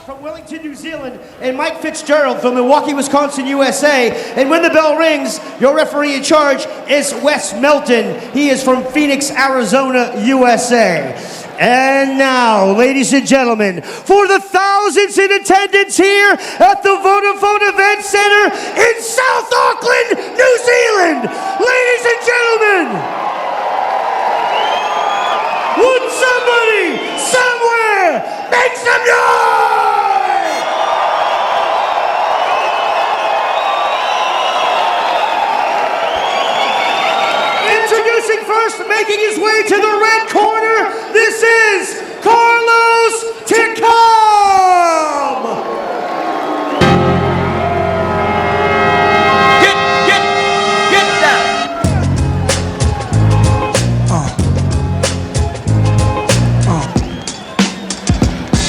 from Wellington, New Zealand, and Mike Fitzgerald from Milwaukee, Wisconsin, USA. And when the bell rings, your referee in charge is Wes Melton. He is from Phoenix, Arizona, USA. And now, ladies and gentlemen, for the thousands in attendance here at the Vodafone Event Center in South Auckland, New Zealand, ladies and gentlemen, would somebody, somewhere, make some noise? Introducing first, making his way to the red corner, this is Carlos Takam! Get that!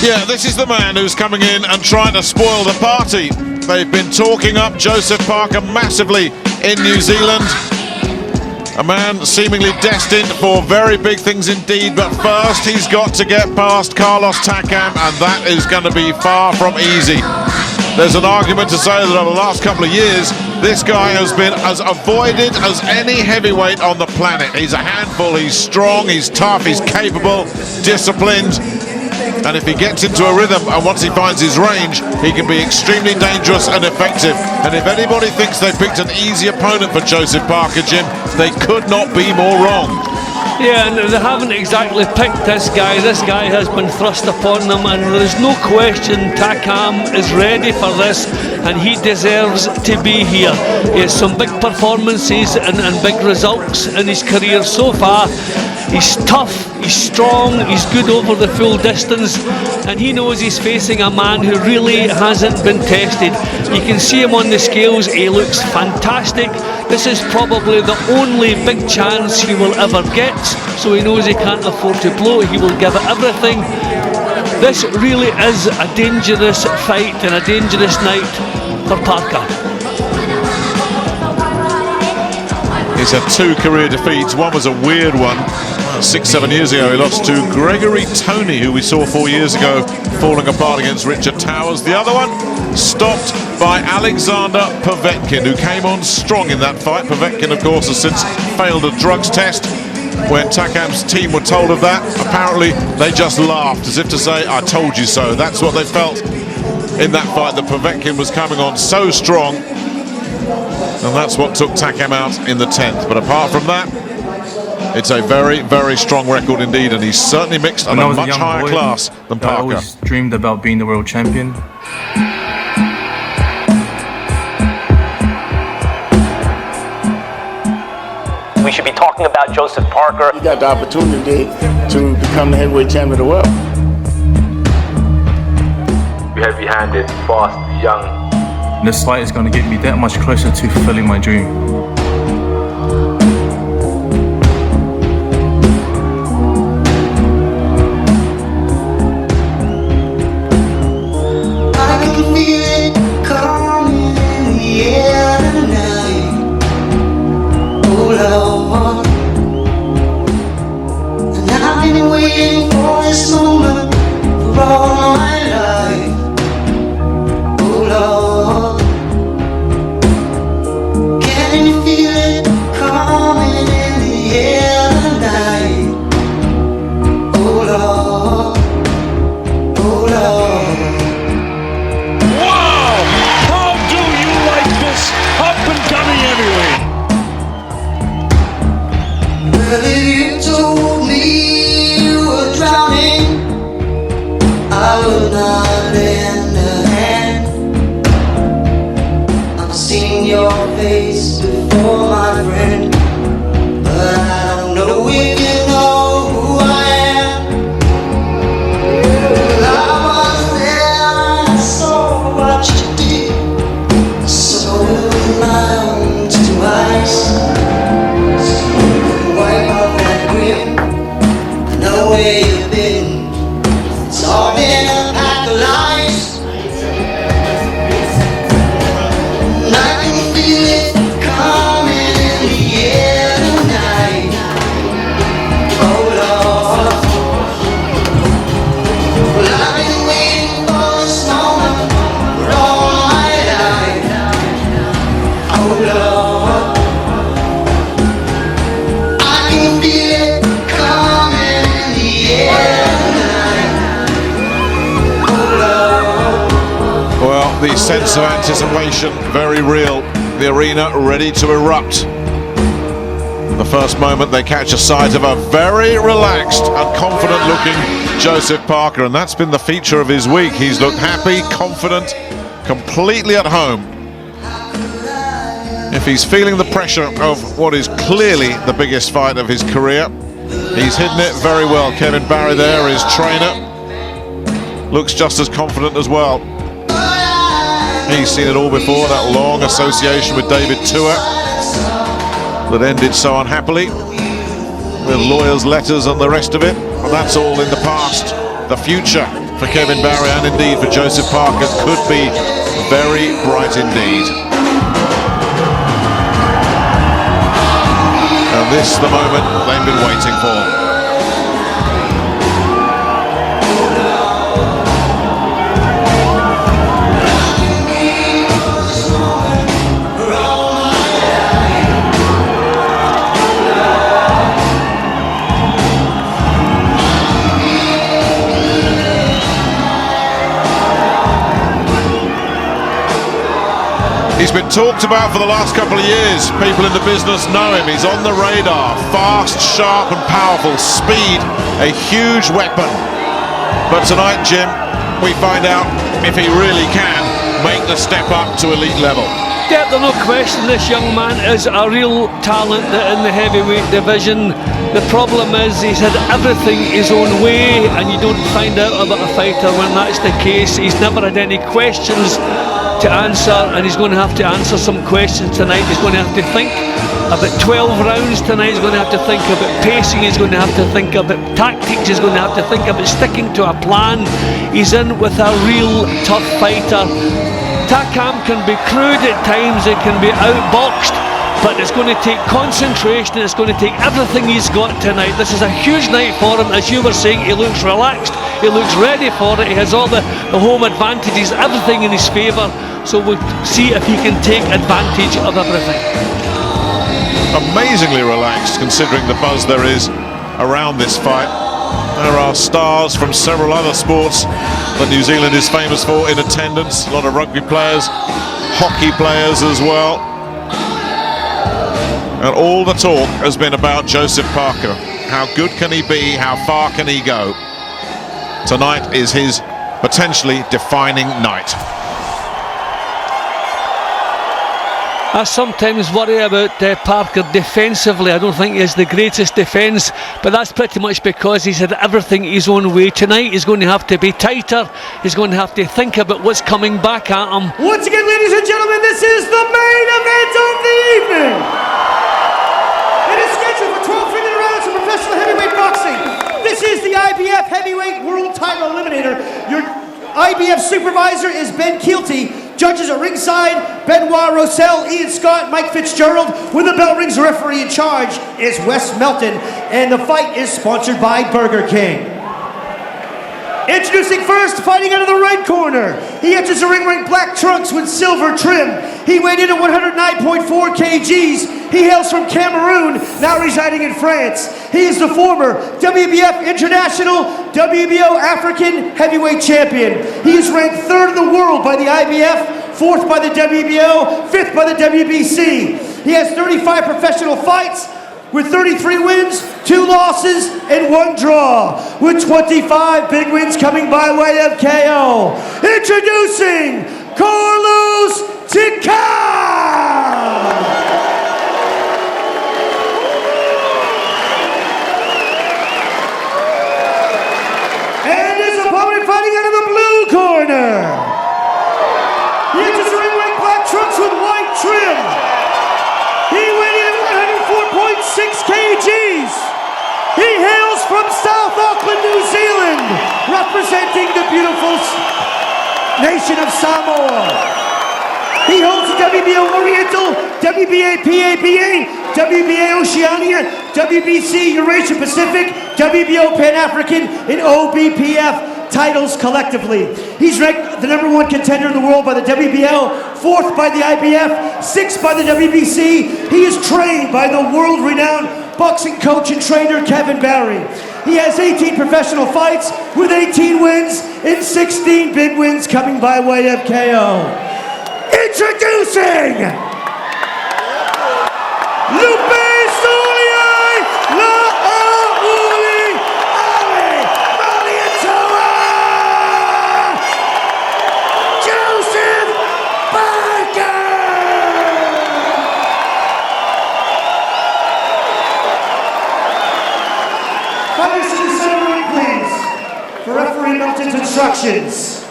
Yeah, this is the man who's coming in and trying to spoil the party. They've been talking up Joseph Parker massively in New Zealand. A man seemingly destined for very big things indeed, but first he's got to get past Carlos Takam, and that is going to be far from easy. There's an argument to say that over the last couple of years, this guy has been as avoided as any heavyweight on the planet. He's a handful, he's strong, he's tough, he's capable, disciplined. And if he gets into a rhythm and once he finds his range, he can be extremely dangerous and effective. And if anybody thinks they picked an easy opponent for Joseph Parker, Jim, they could not be more wrong. Yeah, and they haven't exactly picked this guy. This guy has been thrust upon them, and there is no question Takam is ready for this, and he deserves to be here. He has some big performances and big results in his career so far. He's tough, he's strong, he's good over the full distance, and he knows he's facing a man who really hasn't been tested. You can see him on the scales, he looks fantastic. This is probably the only big chance he will ever get, so he knows he can't afford to blow. He will give it everything. This really is a dangerous fight and a dangerous night for Parker. He's had 2 career defeats. One was a weird one. 6-7 years ago, he lost to Gregory Tony, who we saw 4 years ago falling apart against Richard Towers. The other one stopped by Alexander Povetkin, who came on strong in that fight. Povetkin, of course, has since failed a drugs test. When Takam's team were told of that, apparently they just laughed, as if to say, I told you so. That's what they felt in that fight, that Povetkin was coming on so strong. And that's what took Takam out in the 10th. But apart from that, it's a very, very strong record indeed, and he's certainly mixed on a much higher class than Parker. I always dreamed about being the world champion. We should be talking about Joseph Parker. You got the opportunity to become the heavyweight champion of the world. You're heavy-handed, fast, young. This fight is going to get me that much closer to fulfilling my dream. The sense of anticipation, very real. The arena ready to erupt. The first moment they catch a sight of a very relaxed and confident looking Joseph Parker, and that's been the feature of his week. He's looked happy, confident, completely at home. If he's feeling the pressure of what is clearly the biggest fight of his career, he's hidden it very well. Kevin Barry there, his trainer, looks just as confident as well. He's seen it all before, that long association with David Tua that ended so unhappily, with lawyers' letters and the rest of it. But that's all in the past. The future for Kevin Barry and indeed for Joseph Parker could be very bright indeed. And this is the moment they've been waiting for. He's been talked about for the last couple of years. People in the business know him. He's on the radar. Fast, sharp and powerful. Speed, a huge weapon. But tonight, Jim, we find out if he really can make the step up to elite level. Yeah, there's no question this young man is a real talent in the heavyweight division. The problem is he's had everything his own way, and you don't find out about a fighter when that's the case. He's never had any questions to answer, and he's going to have to answer some questions tonight. He's going to have to think about 12 rounds tonight. He's going to have to think about pacing. He's going to have to think about tactics. He's going to have to think about sticking to a plan. He's in with a real tough fighter. Takam can be crude at times, it can be outboxed, but it's going to take concentration. It's going to take everything he's got tonight. This is a huge night for him. As you were saying, he looks relaxed, he looks ready for it, he has all the home advantages, everything in his favour, so we'll see if he can take advantage of everything. Amazingly relaxed considering the buzz there is around this fight. There are stars from several other sports that New Zealand is famous for in attendance. A lot of rugby players, hockey players as well. And all the talk has been about Joseph Parker. How good can he be? How far can he go? Tonight is his potentially defining night. I sometimes worry about Parker defensively. I don't think he has the greatest defence, but that's pretty much because he's had everything his own way. Tonight he's going to have to be tighter. He's going to have to think about what's coming back at him. Once again, ladies and gentlemen, this is the main event of the evening. It is scheduled for 12 3-minute rounds of professional heavyweight boxing. This is the IBF Heavyweight World Title Eliminator. Your IBF supervisor is Ben Keelty. Judges at ringside, Benoit Rossell, Ian Scott, Mike Fitzgerald. When the bell rings, the referee in charge is Wes Melton, and the fight is sponsored by Burger King. Introducing first, fighting out of the right corner. He enters the ring wearing black trunks with silver trim. He weighed in at 109.4 kgs. He hails from Cameroon, now residing in France. He is the former WBF International, WBO African Heavyweight Champion. He is ranked 3rd in the world by the IBF, 4th by the WBO, 5th by the WBC. He has 35 professional fights, with 33 wins, 2 losses, and 1 draw, with 25 big wins coming by way of KO. Introducing Carlos Takam! And his opponent fighting out of the blue corner. He enters the ring wearing black trunks with white trim. He weighed in at 104.6 kgs. He hails from South Auckland, New Zealand, representing the beautiful nation of Samoa. He holds the WBO Oriental, WBA PABA, WBA Oceania, WBC Eurasia Pacific, WBO Pan-African, and OBPF titles collectively. He's ranked the #1 contender in the world by the WBO, 4th by the IBF, 6th by the WBC. He is trained by the world-renowned boxing coach and trainer Kevin Barry. He has 18 professional fights with 18 wins and 16 big wins coming by way of KO. Introducing Lupe Soliai La'auli Ali Malietoa Joseph Parker! Fighters to the center ring, please, for referee Milton's instructions.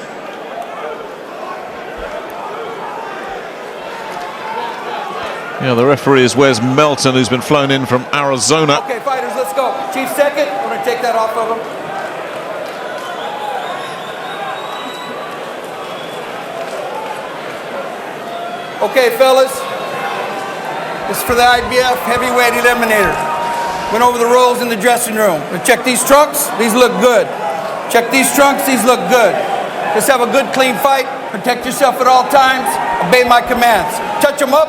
Yeah, the referee is Wes Melton, who's been flown in from Arizona. Okay, fighters, let's go. Chief second, we're going to take that off of him. Okay, fellas, this is for the IBF Heavyweight Eliminator. Went over the rules in the dressing room. We check these trunks, these look good. Check these trunks, these look good. Just have a good, clean fight. Protect yourself at all times. Obey my commands. Touch them up,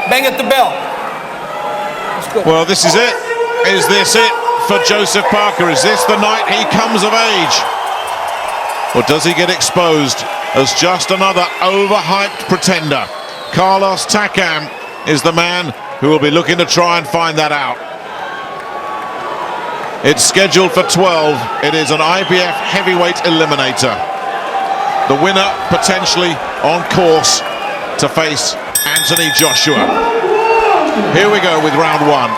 bang at the bell. Let's go. Well, this is it. Is this it for Joseph Parker? Is this the night he comes of age? Or does he get exposed as just another overhyped pretender? Carlos Takam is the man who will be looking to try and find that out. It's scheduled for 12. It is an IBF heavyweight eliminator. The winner potentially on course to face Anthony Joshua. Here we go with round one.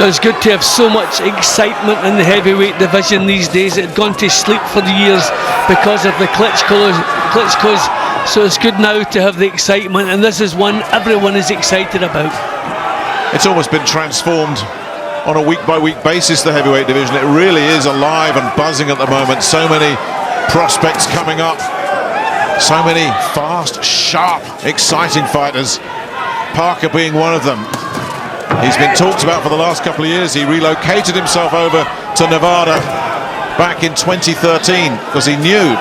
It's good to have so much excitement in the heavyweight division these days. It had gone to sleep for the years because of the Klitschko's. So it's good now to have the excitement, and this is one everyone is excited about. It's almost been transformed on a week-by-week basis, the heavyweight division. It really is alive and buzzing at the moment. So many prospects coming up. So many fast, sharp, exciting fighters. Parker being one of them. He's been talked about for the last couple of years. He relocated himself over to Nevada back in 2013 because he knew,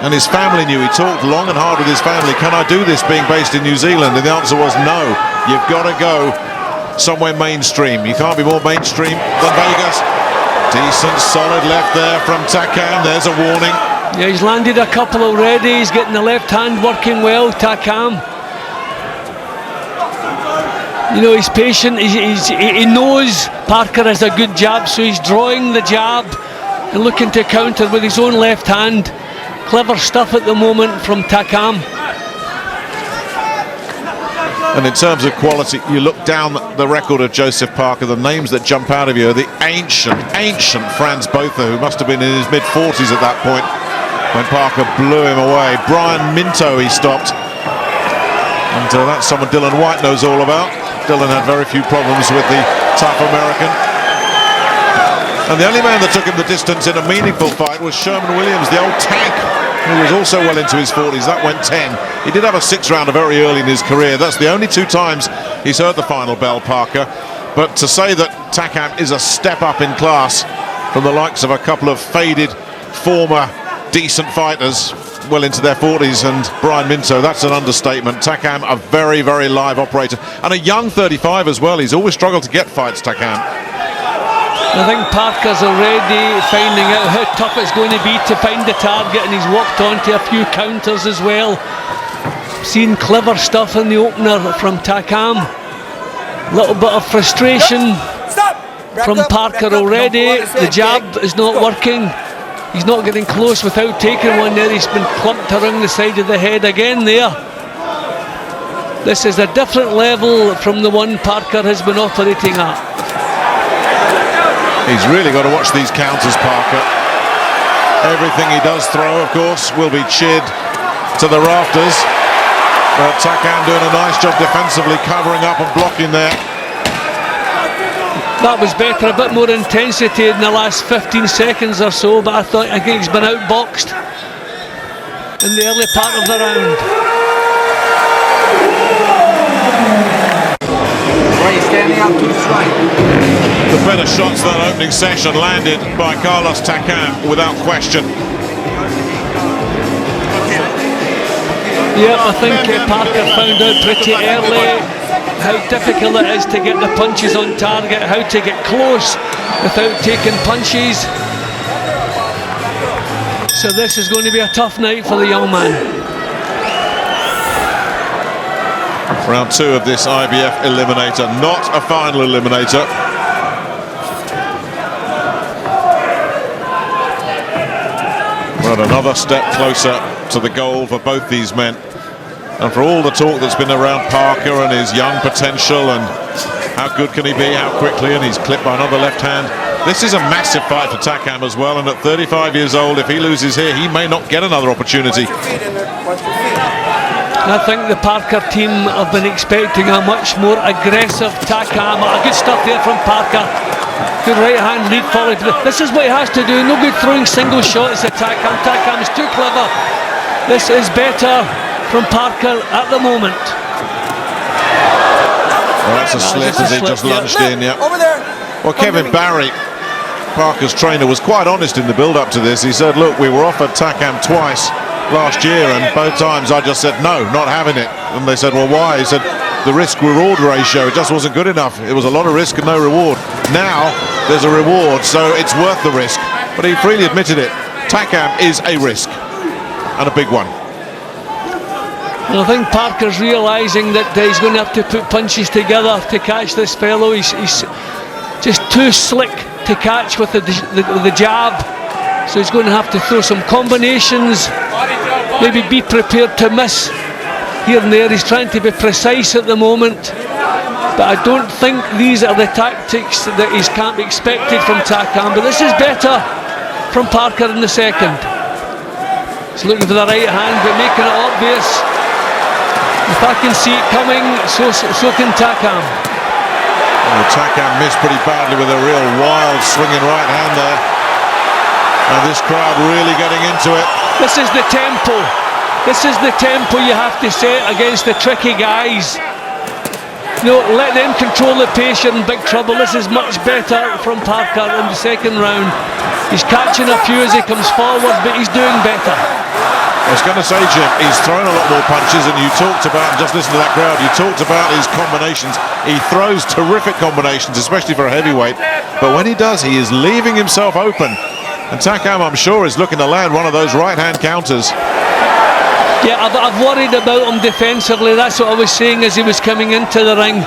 and his family knew. He talked long and hard with his family. Can I do this being based in New Zealand? And the answer was no. You've got to go somewhere mainstream. You can't be more mainstream than Vegas. Decent, solid left there from Takam. There's a warning. Yeah, he's landed a couple already. He's getting the left hand working well, Takam. You know, he's patient. He knows Parker has a good jab, so he's drawing the jab and looking to counter with his own left hand. Clever stuff at the moment from Takam. And in terms of quality, you look down the record of Joseph Parker, the names that jump out of you are the ancient Franz Botha, who must have been in his mid-40s at that point when Parker blew him away. Brian Minto he stopped. And that's someone Dylan White knows all about. Dylan had very few problems with the tough American. And the only man that took him the distance in a meaningful fight was Sherman Williams, the old tank, who was also well into his 40s. That went 10. He did have a 6-rounder very early in his career. That's the only 2 times he's heard the final bell, Parker. But to say that Takam is a step up in class from the likes of a couple of faded former decent fighters well into their 40s and Brian Minto, that's an understatement. Takam, a very, very live operator, and a young 35 as well. He's always struggled to get fights, Takam. I think Parker's already finding out how tough it's going to be to find the target, and he's walked onto a few counters as well. Seen clever stuff in the opener from Takam. Little bit of frustration from Parker already. The jab is not working. He's not getting close without taking one there. He's been clumped around the side of the head again there. This is a different level from the one Parker has been operating at. He's really got to watch these counters, Parker. Everything he does throw, of course, will be cheered to the rafters. But Takam doing a nice job defensively, covering up and blocking there. That was better, a bit more intensity in the last 15 seconds or so, but I think he's been outboxed in the early part of the round. Right, standing up to his right. The better shots that opening session landed by Carlos Takam, without question. Yeah, I think Parker found out pretty early how difficult it is to get the punches on target, how to get close without taking punches. So this is going to be a tough night for the young man. Round 2 of this IBF Eliminator, not a final eliminator. But another step closer to the goal for both these men. And for all the talk that's been around Parker and his young potential and how good can he be, how quickly, and he's clipped by another left hand. This is a massive fight for Takam as well, and at 35 years old, if he loses here, he may not get another opportunity. I think the Parker team have been expecting a much more aggressive Takam. Good stuff there from Parker. Good right hand lead followed. This is what he has to do. No good throwing single shots at Takam. Takam is too clever. This is better from Parker at the moment. Well, that's a slip as he just lunged in, yeah. Over there. Well, Kevin Barry, Parker's trainer, was quite honest in the build-up to this. He said, look, we were offered Takam twice last year, and both times I just said, no, not having it. And they said, well, why? He said, the risk-reward ratio, it just wasn't good enough. It was a lot of risk and no reward. Now, there's a reward, so it's worth the risk. But he freely admitted it. Takam is a risk, and a big one. And I think Parker's realising that he's going to have to put punches together to catch this fellow. He's just too slick to catch with the jab. So he's going to have to throw some combinations, maybe be prepared to miss here and there. He's trying to be precise at the moment, but I don't think these are the tactics that can't be expected from Takam. But this is better from Parker in the second. He's looking for the right hand, but making it obvious. If I can see it coming, so can Takam. Well, Takam missed pretty badly with a real wild swinging right hand there. And this crowd really getting into it. This is the tempo. This is the tempo you have to set against the tricky guys. No, let them control the pace. You're in big trouble. This is much better from Parker in the second round. He's catching a few as he comes forward, but he's doing better. I was going to say, Jim, he's thrown a lot more punches, and you talked about, just listen to that crowd, you talked about his combinations. He throws terrific combinations, especially for a heavyweight. But when he does, he is leaving himself open. And Takam, I'm sure, is looking to land one of those right-hand counters. Yeah, I've worried about him defensively. That's what I was saying as he was coming into the ring,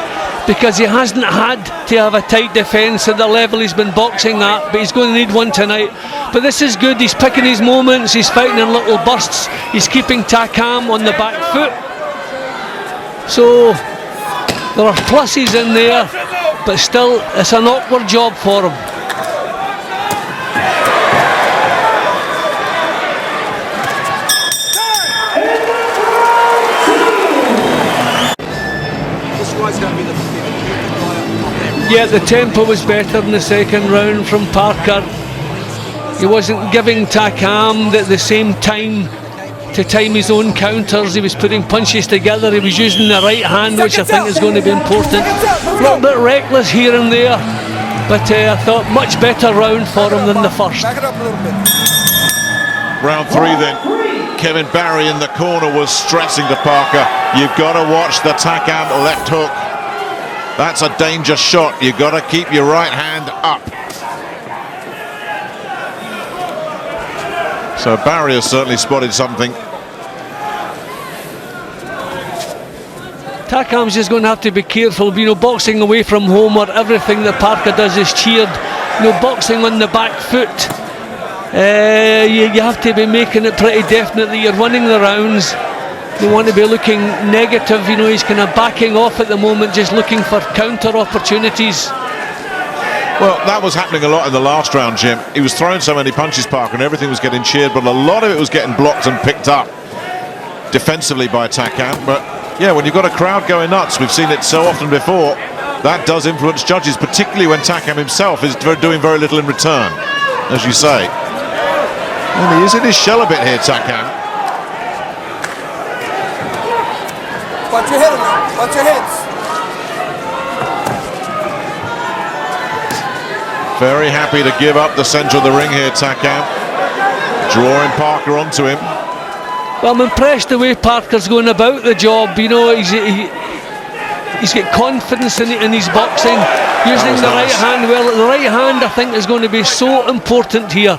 because he hasn't had to have a tight defence at the level he's been boxing at, but he's going to need one tonight. But this is good. He's picking his moments. He's fighting in little bursts. He's keeping Takam on the back foot. So there are pluses in there, but still it's an awkward job for him. Yeah, the tempo was better in the second round from Parker. He wasn't giving Takam the same time to time his own counters. He was putting punches together. He was using the right hand, which I think is going to be important. A little bit reckless here and there, but I thought much better round for him than the first. Round 3 then. Kevin Barry in the corner was stressing to Parker, you've got to watch the Takam left hook. That's a danger shot. You've got to keep your right hand up. So Barry has certainly spotted something. Takam's just going to have to be careful. You know, boxing away from home, where everything that Parker does is cheered. You know, boxing on the back foot. You have to be making it pretty definite that you're winning the rounds. You want to be looking negative. You know, he's kind of backing off at the moment, just looking for counter opportunities. Well, that was happening a lot in the last round, Jim. He was throwing so many punches, Parker, and everything was getting cheered, but a lot of it was getting blocked and picked up defensively by Takam. But yeah, when you've got a crowd going nuts, we've seen it so often before, that does influence judges, particularly when Takam himself is doing very little in return, as you say. And he is in his shell a bit here, Takam. Watch your head, man. Watch your heads. Very happy to give up the centre of the ring here, Takam. Drawing Parker onto him. Well, I'm impressed the way Parker's going about the job. You know, He's got confidence in his boxing, using the right hand well. The right hand, I think, is going to be so important here.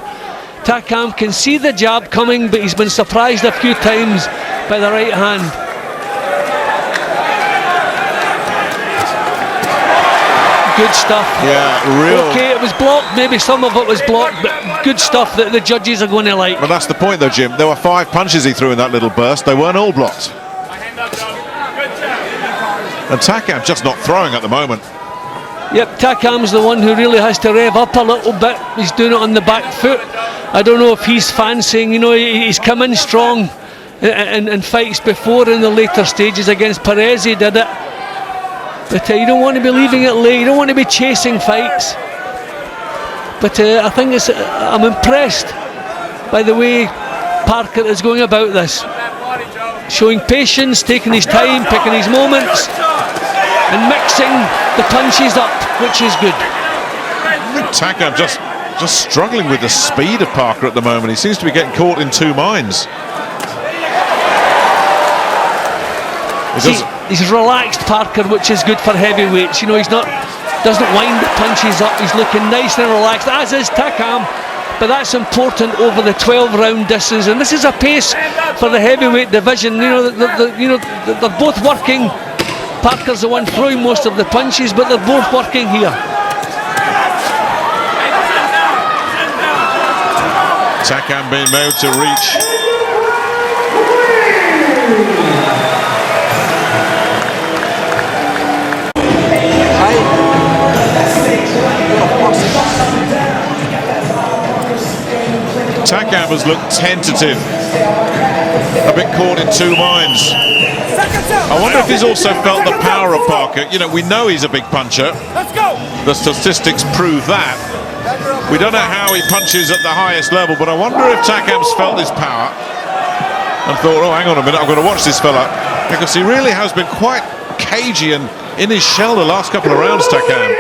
Takam can see the jab coming, but he's been surprised a few times by the right hand. Good stuff. Yeah, real. Okay, it was blocked. Maybe some of it was blocked, but good stuff that the judges are going to like. But that's the point, though, Jim. There were 5 punches he threw in that little burst. They weren't all blocked. And Takam just not throwing at the moment. Yep, Takam's the one who really has to rev up a little bit. He's doing it on the back foot. I don't know if he's fancying, you know, he's come in strong in fights before in the later stages. Against Perez he did it. But you don't want to be leaving it late. You don't want to be chasing fights. But I think I'm impressed by the way Parker is going about this. Showing patience, taking his time, picking his moments, and mixing the punches up, which is good. Takam just struggling with the speed of Parker at the moment. He seems to be getting caught in 2 minds. He's relaxed, Parker, which is good for heavyweights. You know, doesn't wind the punches up. He's looking nice and relaxed, as is Takam. But that's important over the 12-round distance, and this is a pace for the heavyweight division. You know, they're both working. Parker's the one throwing most of the punches, but they're both working here. Takam being able to reach. Takam has looked tentative, a bit caught in 2 minds. I wonder if he's also felt the power of Parker. You know, we know he's a big puncher. The statistics prove that. We don't know how he punches at the highest level, but I wonder if Takam's felt his power and thought, oh, hang on a minute, I've got to watch this fella, because he really has been quite cagey and in his shell the last couple of rounds, Takam.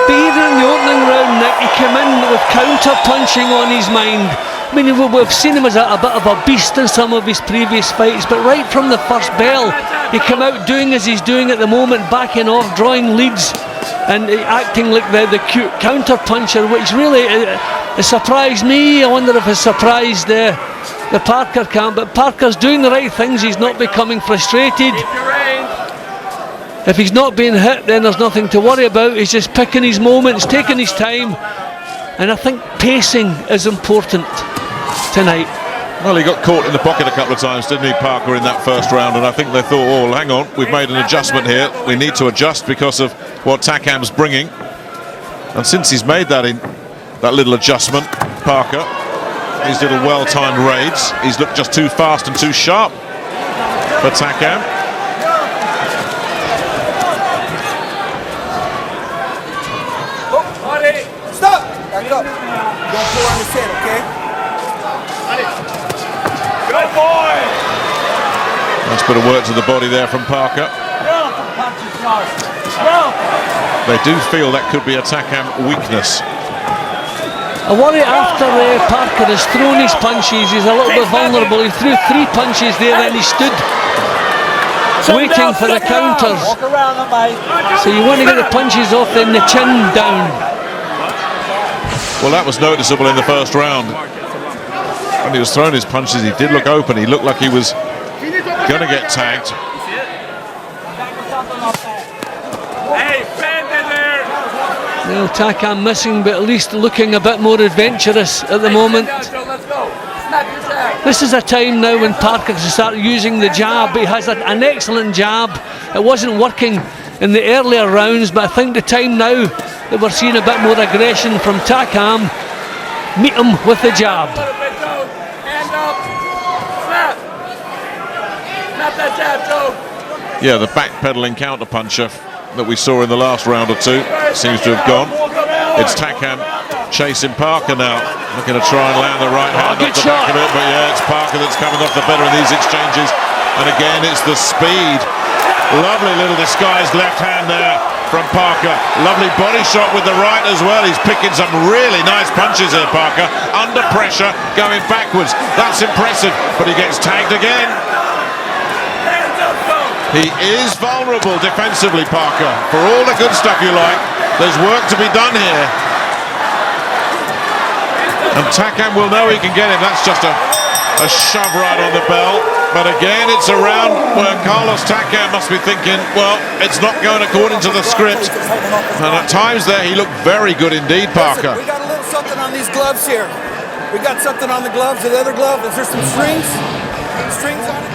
But even in the opening round, Nick, he came in with counter-punching on his mind. I mean, we've seen him as a bit of a beast in some of his previous fights, but right from the first bell, he came out doing as he's doing at the moment, backing off, drawing leads, and acting like the cute counter-puncher, which really surprised me. I wonder if it surprised the Parker camp, but Parker's doing the right things. He's not becoming frustrated. If he's not being hit, then there's nothing to worry about. He's just picking his moments, taking his time, and I think pacing is important tonight. Well, he got caught in the pocket a couple of times, didn't he, Parker, in that first round, and I think they thought, oh, hang on, we've made an adjustment here. We need to adjust because of what Takam's bringing. And since he's made that little adjustment, Parker, these little well-timed raids, he's looked just too fast and too sharp for Takam. Stop! Back up. Don't pull on his head, okay? Good boy! Nice bit of work to the body there from Parker. They do feel that could be a Takam weakness. I worry after Parker has thrown his punches, he's a little bit vulnerable. He threw 3 punches there, then he stood waiting for the counters. So you want to get the punches off, then the chin down. Well, that was noticeable in the first round. When he was throwing his punches, he did look open. He looked like he was going to get tagged. Hey, bend in there! Well, Takam missing, but at least looking a bit more adventurous at the moment. This is a time now when Parker can start using the jab. He has an excellent jab. It wasn't working in the earlier rounds, but I think the time now that we're seeing a bit more aggression from Takam, meet him with the jab. Yeah, the backpedaling counter-puncher that we saw in the last round or two seems to have gone. It's Takam chasing Parker now, looking to try and land the right hand off the back of it, but yeah, it's Parker that's coming off the better in these exchanges. And again, it's the speed. Lovely little disguised left hand there from Parker. Lovely body shot with the right as well. He's picking some really nice punches here, Parker. Under pressure, going backwards. That's impressive, but he gets tagged again. He is vulnerable defensively, Parker. For all the good stuff you like, there's work to be done here. And Takam will know he can get him. That's just a shove right on the bell. But again, it's a round where Carlos Takam must be thinking, well, it's not going according to the script. And at times there, he looked very good indeed, Parker. Listen, we got a little something on these gloves here. We got something on the gloves. The other glove, is there some strings? Strings on it?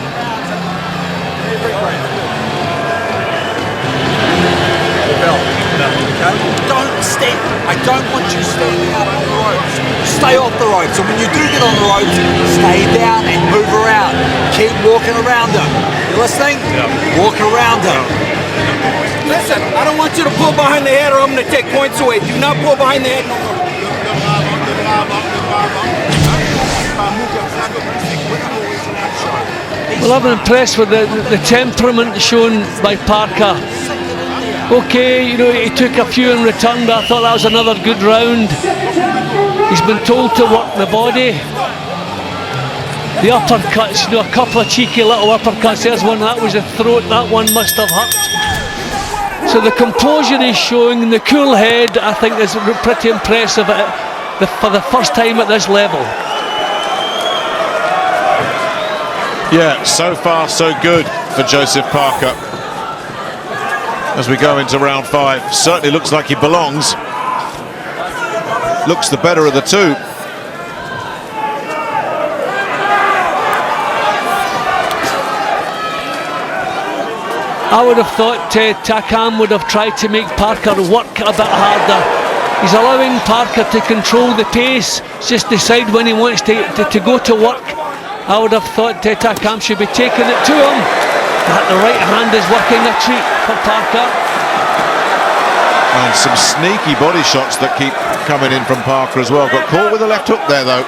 Don't stand. I don't want you standing up on the ropes. Stay off the ropes. And when you do get on the ropes, stay down and move around. Keep walking around them. You listening? Yeah. Walk around them. Listen, I don't want you to pull behind the head or I'm going to take points away. Do not pull behind the head no more. Well, I'm impressed with the temperament shown by Parker. Okay, you know, he took a few in return, but I thought that was another good round. He's been told to work the body. The uppercuts, you know, a couple of cheeky little uppercuts. There's one, that was a throat, that one must have hurt. So the composure he's showing, the cool head, I think is pretty impressive for the first time at this level. Yeah, so far so good for Joseph Parker. As we go into round 5, certainly looks like he belongs. Looks the better of the two. I would have thought Takam would have tried to make Parker work a bit harder. He's allowing Parker to control the pace, just decide when he wants to go to work. I would have thought Takam should be taking it to him. The right hand is working a treat for Parker. And some sneaky body shots that keep coming in from Parker as well. Got caught with the left hook there though.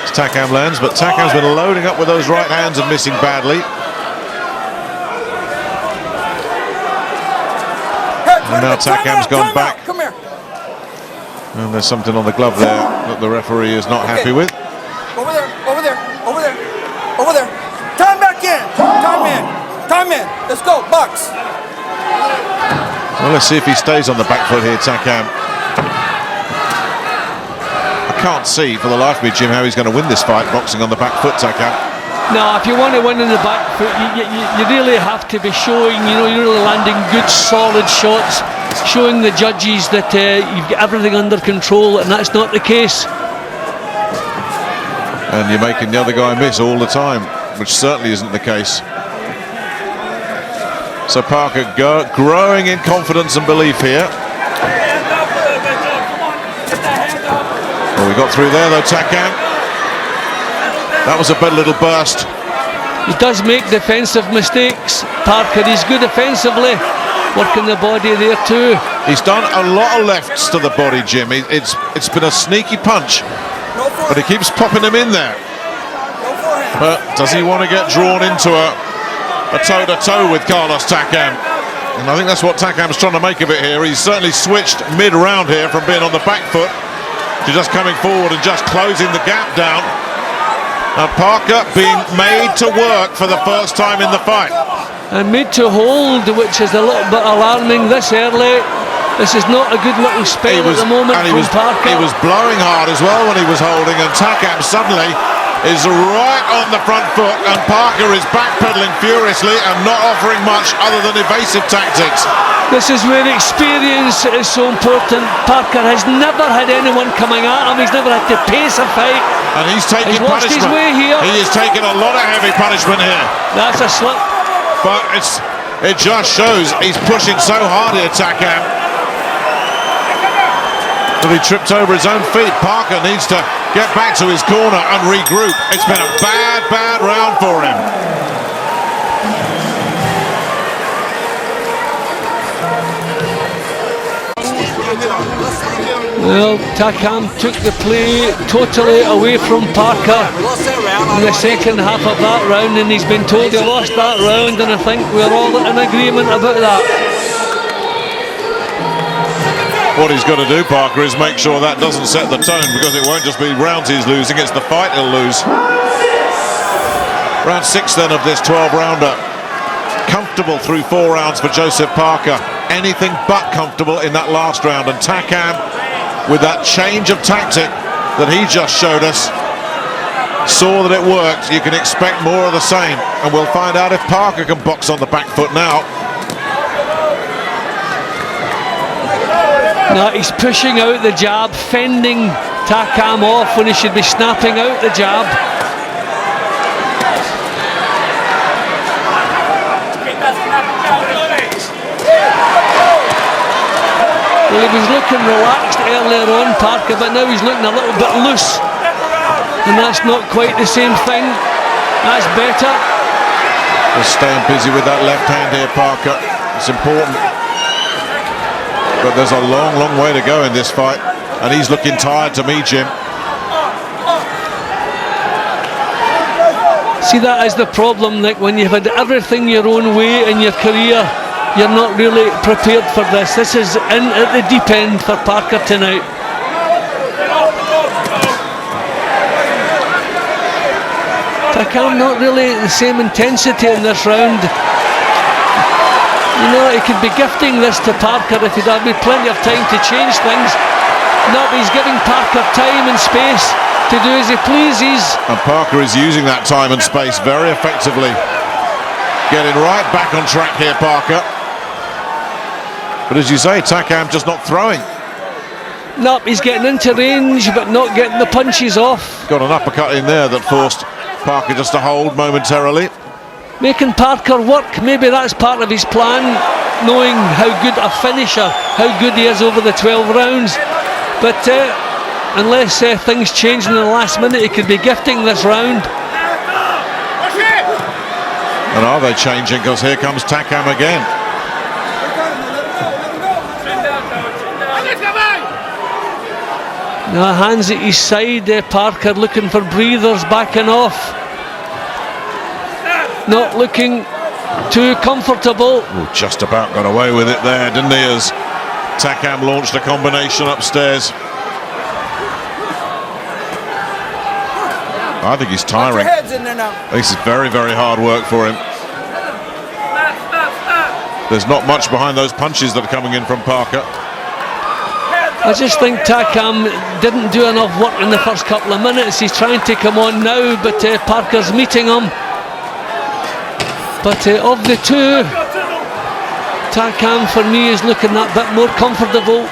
It's Takam lands, but Takam's been loading up with those right hands and missing badly. And now Takam's gone back. Come here. And there's something on the glove there that the referee is not happy with. Over there, over there, over there, over there. Time back in. Time in. Time in. Let's go, Bucks. Well, let's see if he stays on the back foot here, Takam. I can't see for the life of me, Jim, how he's going to win this fight boxing on the back foot, Takam. No, if you want to win in the back foot, you really have to be showing, you know, you're really landing good, solid shots, showing the judges that you've got everything under control, and that's not the case. And you're making the other guy miss all the time, which certainly isn't the case. So Parker growing in confidence and belief here. Well, we got through there though, Takam. That was a bit little burst. He does make defensive mistakes, Parker. He's good offensively, working the body there too. He's done a lot of lefts to the body, Jim. It's been a sneaky punch, but he keeps popping them in there. But does he want to get drawn into a toe-to-toe with Carlos Takam? And I think that's what Takam's trying to make of it here. He's certainly switched mid-round here from being on the back foot to just coming forward and just closing the gap down. And Parker being made to work for the first time in the fight. And made to hold, which is a little bit alarming this early. This is not a good little spell at the moment from Parker. He was blowing hard as well when he was holding, and Takam suddenly is right on the front foot, and Parker is backpedaling furiously and not offering much other than evasive tactics. This is where experience is so important. Parker has never had anyone coming at him. He's never had to pace a fight. And he's taking watched punishment. his way here. He is taking a lot of heavy punishment here. That's a slip. But it just shows he's pushing so hard here, Takam. But he tripped over his own feet. Parker needs to get back to his corner and regroup. It's been a bad round for him. Well, Takam took the play totally away from Parker in the second half of that round, and he's been told he lost that round, and I think we're all in agreement about that. What he's got to do, Parker, is make sure that doesn't set the tone, because it won't just be rounds he's losing, it's the fight he'll lose. Round 6 then of this 12-rounder. comfortable through 4 rounds for Joseph Parker. Anything but comfortable in that last round. And Takam, with that change of tactic that he just showed us, saw that it worked. You can expect more of the same, and we'll find out if Parker can box on the back foot now. Now he's pushing out the jab, fending Takam off when he should be snapping out the jab. Well, he was looking relaxed earlier on, Parker, but now he's looking a little bit loose. And that's not quite the same thing. That's better. Just staying busy with that left hand here, Parker. It's important. But there's a long, long way to go in this fight. And he's looking tired to me, Jim. See, that is the problem, Nick. When you've had everything your own way in your career, you're not really prepared for this. This is in at the deep end for Parker tonight. Takam not really the same intensity in this round. You know, he could be gifting this to Parker if he'd had plenty of time to change things. No, but he's giving Parker time and space to do as he pleases. And Parker is using that time and space very effectively. Getting right back on track here, Parker. But as you say, Takam just not throwing. Nope, he's getting into range but not getting the punches off. Got an uppercut in there that forced Parker just to hold momentarily. Making Parker work, maybe that's part of his plan, knowing how good a finisher, how good he is over the 12 rounds. But unless things change in the last minute, he could be gifting this round. And are they changing? Because here comes Takam again. Now hands at his side, Parker looking for breathers, backing off. Not looking too comfortable. Ooh, just about got away with it there, didn't he, as Takam launched a combination upstairs. I think he's tiring. This is very, very hard work for him. There's not much behind those punches that are coming in from Parker. I just think Takam didn't do enough work in the first couple of minutes. He's trying to come on now, but Parker's meeting him. But of the two, Takam for me is looking that bit more comfortable.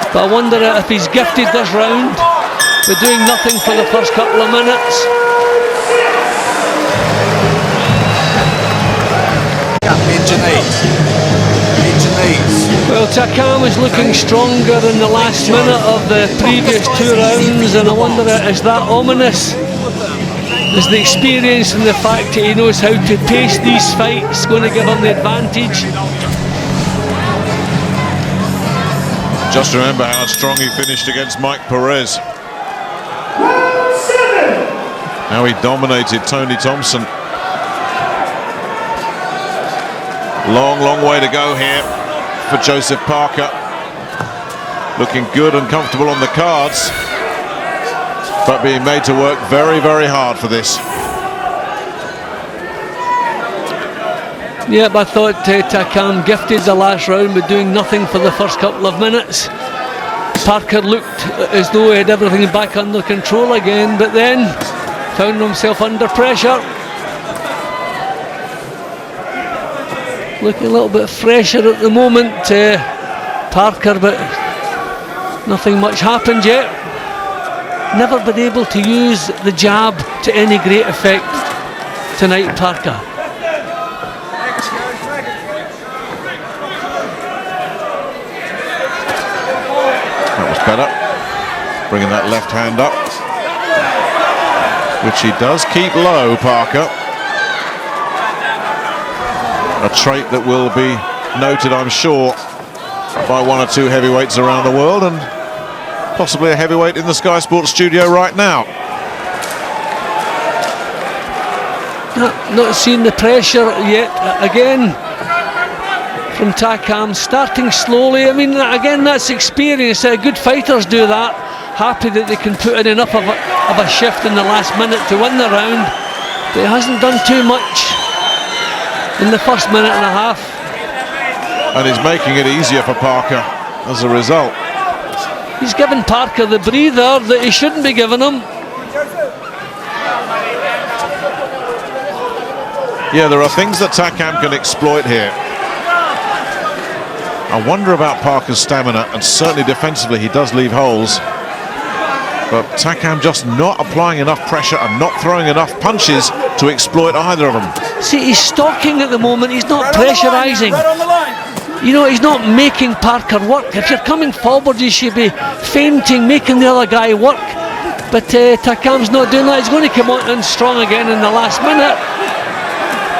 But I wonder if he's gifted this round with doing nothing for the first couple of minutes. Well, Takam is looking stronger in the last minute of the previous 2 rounds, and I wonder, is that ominous? Is the experience and the fact that he knows how to pace these fights going to give him the advantage? Just remember how strong he finished against Mike Perez. How he dominated Tony Thompson. Long, long way to go here for Joseph Parker. Looking good and comfortable on the cards, but being made to work very, very hard for this. Yep, I thought Takam gifted the last round with doing nothing for the first couple of minutes. Parker looked as though he had everything back under control again, but then found himself under pressure. Looking a little bit fresher at the moment, Parker, but nothing much happened yet. Never been able to use the jab to any great effect tonight, Parker. That was better. Bringing that left hand up, which he does keep low, Parker. A trait that will be noted, I'm sure, by 1 or 2 heavyweights around the world, and possibly a heavyweight in the Sky Sports studio right now. Not seeing the pressure yet. Again, from Takam, starting slowly. I mean, again, that's experience. Good fighters do that. Happy that they can put in enough of a shift in the last minute to win the round. But he hasn't done too much. in the first minute and a half. And he's making it easier for Parker as a result. He's given Parker the breather that he shouldn't be giving him. Yeah, there are things that Takam can exploit here. I wonder about Parker's stamina, and certainly defensively he does leave holes. But Takam just not applying enough pressure and not throwing enough punches to exploit either of them. See, he's stalking at the moment, he's not pressurising. Right on the line. You know, he's not making Parker work. If you're coming forward, you should be feinting, making the other guy work. But Takam's not doing that. He's going to come on in strong again in the last minute.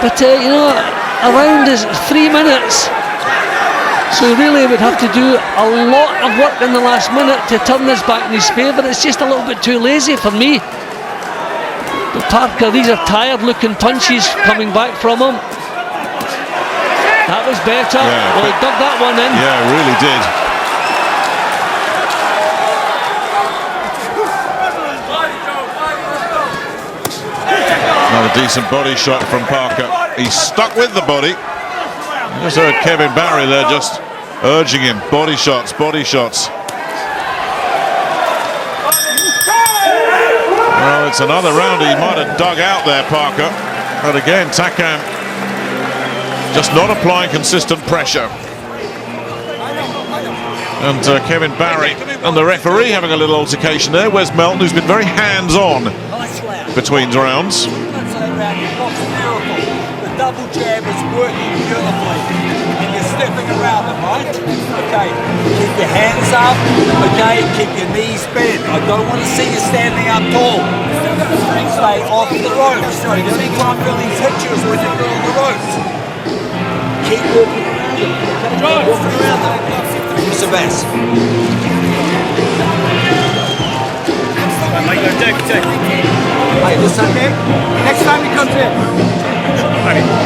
But, you know, a round is 3 minutes. So he really would have to do a lot of work in the last minute to turn this back in his favour. It's just a little bit too lazy for me. But Parker, these are tired-looking punches coming back from him. That was better. Yeah, well, he dug that one in. Yeah, really did. Another decent body shot from Parker. He's stuck with the body. Just heard Kevin Barry there just urging him. Body shots, body shots. Well, it's another round he might have dug out there, Parker. But again, Takam just not applying consistent pressure. And Kevin Barry and the referee having a little altercation there. Wes Melton, who's been very hands-on between rounds. The double jab is working beautifully. And you're stepping around them, right? Okay, keep your hands up. Okay, keep your knees bent. I don't want to see you standing up tall. Stay off the ropes. So you're going to try and feel these hitches when you're on the ropes. Keep walking around them. Keep walking around them. Use the best. Hey, this okay? Next time he comes in.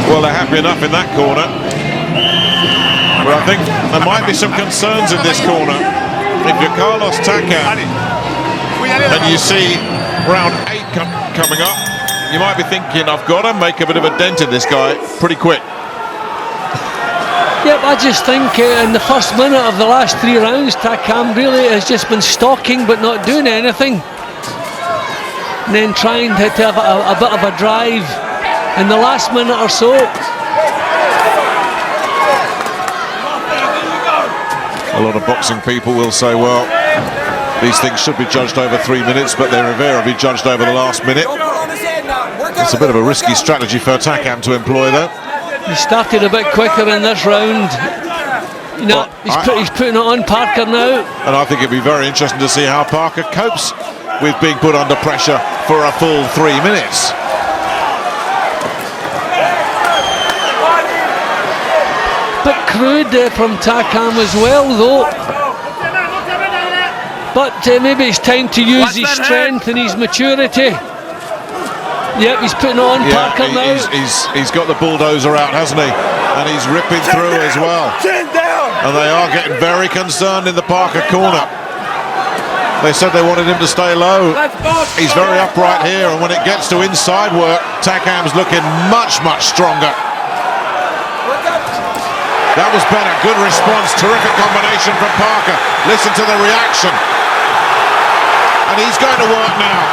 Well, they're happy enough in that corner. But I think there might be some concerns in this corner. If you're Carlos Takam and you see round 8 coming up, you might be thinking, I've got to make a bit of a dent in this guy pretty quick. Yep, I just think in the first minute of the last 3 rounds, Takam really has just been stalking but not doing anything. And then trying to have a bit of a drive in the last minute or so. A lot of boxing people will say, well, these things should be judged over 3 minutes, but they're invariably judged over the last minute. It's a bit of a risky strategy for Takam to employ that. He started a bit quicker in this round. You know, well, he's putting it on Parker now. And I think it'd be very interesting to see how Parker copes with being put under pressure for a full 3 minutes. Bit crude from Takam as well, though. But maybe it's time to use his strength and his maturity. Yep, he's putting on Parker now. He's got the bulldozer out, hasn't he? And he's ripping through as well. And they are getting very concerned in the Parker corner. They said they wanted him to stay low. He's very upright here, and when it gets to inside work, Takam's looking much, much stronger. That was better. Good response. Terrific combination from Parker. Listen to the reaction. And he's going to work now.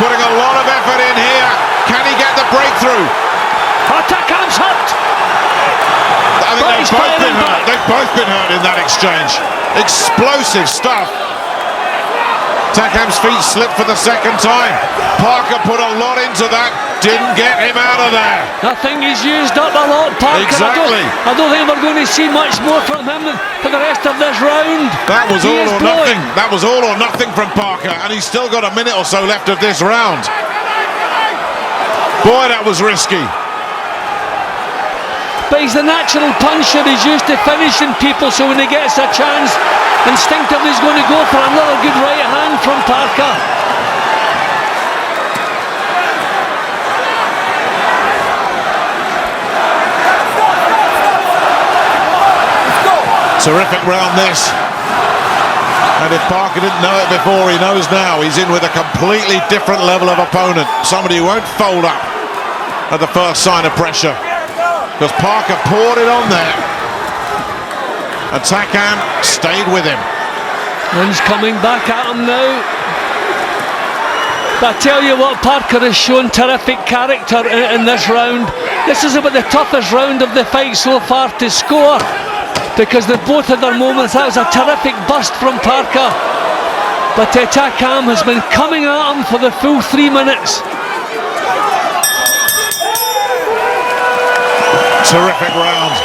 Putting a lot of effort in here. Can he get the breakthrough? Oh, Takam's hurt. I think they've both been hurt. They've both been hurt in that exchange. Explosive stuff. Takam's feet slipped for the second time. Parker put a lot into that. Didn't get him out of there. I think he's used up a lot, Parker. Exactly. I don't think we're going to see much more from him for the rest of this round. That was all or nothing. That was all or nothing from Parker, and he's still got a minute or so left of this round. Boy, that was risky. But he's the natural puncher. He's used to finishing people, so when he gets a chance, instinctively he's going to go for another good right hand from Parker. Terrific round this. And if Parker didn't know it before, he knows now. He's in with a completely different level of opponent. Somebody who won't fold up at the first sign of pressure. because Parker poured it on there. And Takam stayed with him. And he's coming back at him now. But I tell you what, Parker has shown terrific character in this round. This is about the toughest round of the fight so far to score, because they both had their moments. That was a terrific burst from Parker. But Takam has been coming at him for the full 3 minutes. Terrific round.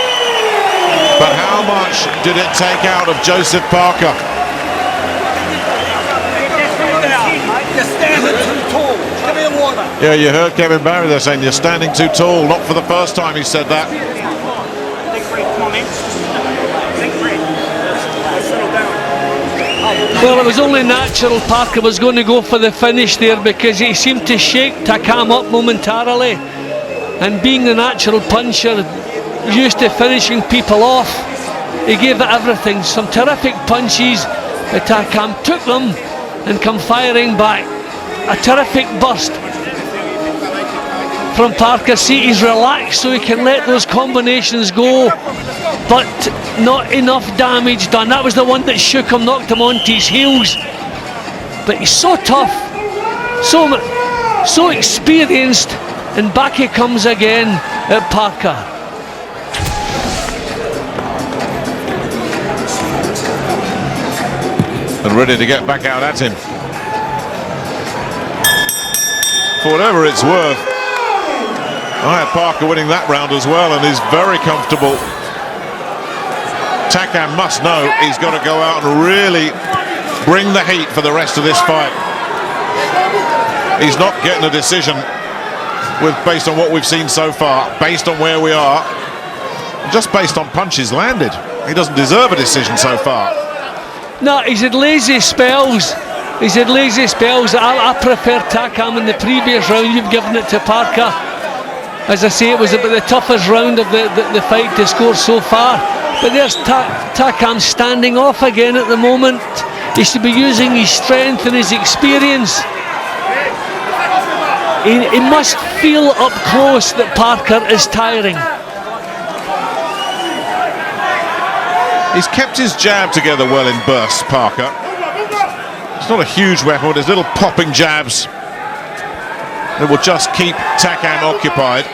But how much did it take out of Joseph Parker? You're standing too tall. Give me a water. Yeah, you heard Kevin Barry there saying you're standing too tall. Not for the first time he said that. Well, it was only natural Parker was going to go for the finish there, because he seemed to shake Takam up momentarily, and being the natural puncher, used to finishing people off, he gave it everything. Some terrific punches, but Takam took them and come firing back. A terrific burst from Parker. See, he's relaxed so he can let those combinations go, but not enough damage done. That was the one that shook him, knocked him onto his heels. But he's so tough, so experienced, and back he comes again at Parker. And ready to get back out at him. For whatever it's worth, I had Parker winning that round as well, and he's very comfortable. Takam must know he's got to go out and really bring the heat for the rest of this fight. He's not getting a decision based on what we've seen so far, based on where we are, just based on punches landed. He doesn't deserve a decision so far. No, he's had lazy spells. I prefer Takam in the previous round. You've given it to Parker. As I say, it was about the toughest round of the fight to score so far. But there's Takam standing off again at the moment. He should be using his strength and his experience. He must feel up close that Parker is tiring. He's kept his jab together well in bursts, Parker. It's not a huge weapon, but his little popping jabs that will just keep Takam occupied.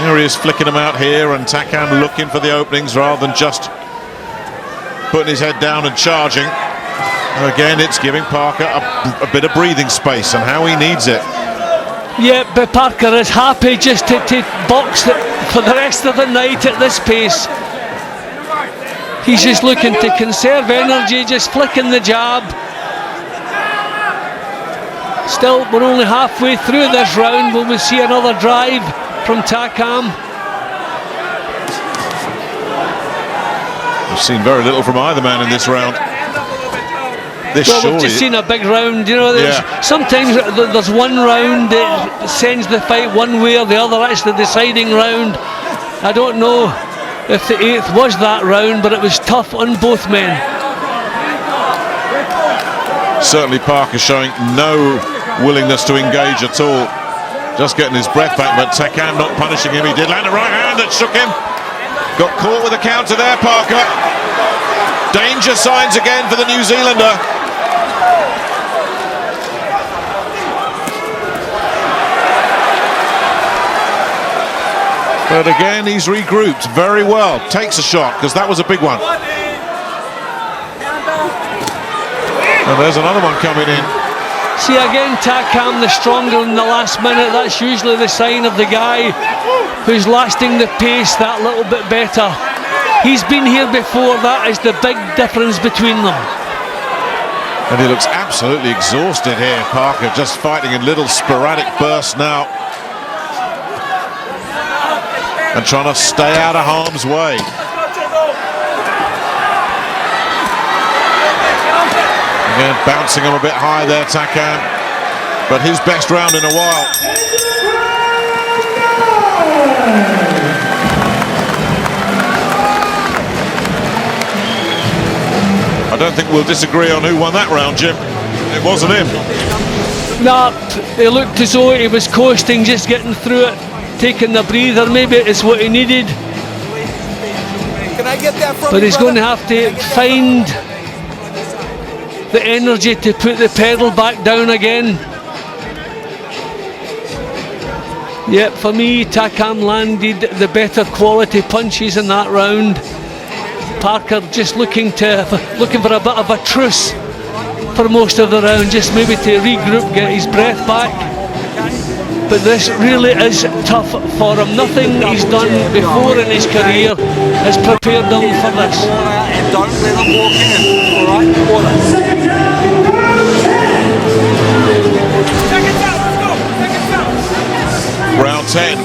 Here he is flicking them out here, and Takam looking for the openings rather than just putting his head down and charging. Again, it's giving Parker a bit of breathing space, and how he needs it. Yeah, but Parker is happy just to box for the rest of the night at this pace. He's just looking to conserve energy, just flicking the jab. Still, we're only halfway through this round. Will we see another drive from Takam? We've seen very little from either man in this round. We've just seen a big round, you know. Sometimes there's one round that sends the fight one way or the other. That's the deciding round. I don't know if the 8th was that round, but it was tough on both men. Certainly Parker showing no willingness to engage at all. Just getting his breath back, but Takam not punishing him. He did land a right hand that shook him. Got caught with a counter there, Parker. Danger signs again for the New Zealander. But again, he's regrouped very well. Takes a shot, because that was a big one. And there's another one coming in. See, again, Takam the stronger in the last minute. That's usually the sign of the guy who's lasting the pace that little bit better. He's been here before. That is the big difference between them. And he looks absolutely exhausted here, Parker, just fighting in little sporadic bursts now. And trying to stay out of harm's way. Again, bouncing him a bit high there, Takam. But his best round in a while. I don't think we'll disagree on who won that round, Jim. It wasn't him. Nah, it looked as though he was coasting, just getting through it. taking the breather. Maybe it's what he needed. Can I get that from But you, he's brother? going to have to find the energy to put the pedal back down again. Yep, for me, Takam landed the better quality punches in that round. Parker just looking for a bit of a truce for most of the round, just maybe to regroup, get his breath back. But this really is tough for him. Nothing he's done before in his career has prepared him for this. And don't let him walk in, all right? Round 10.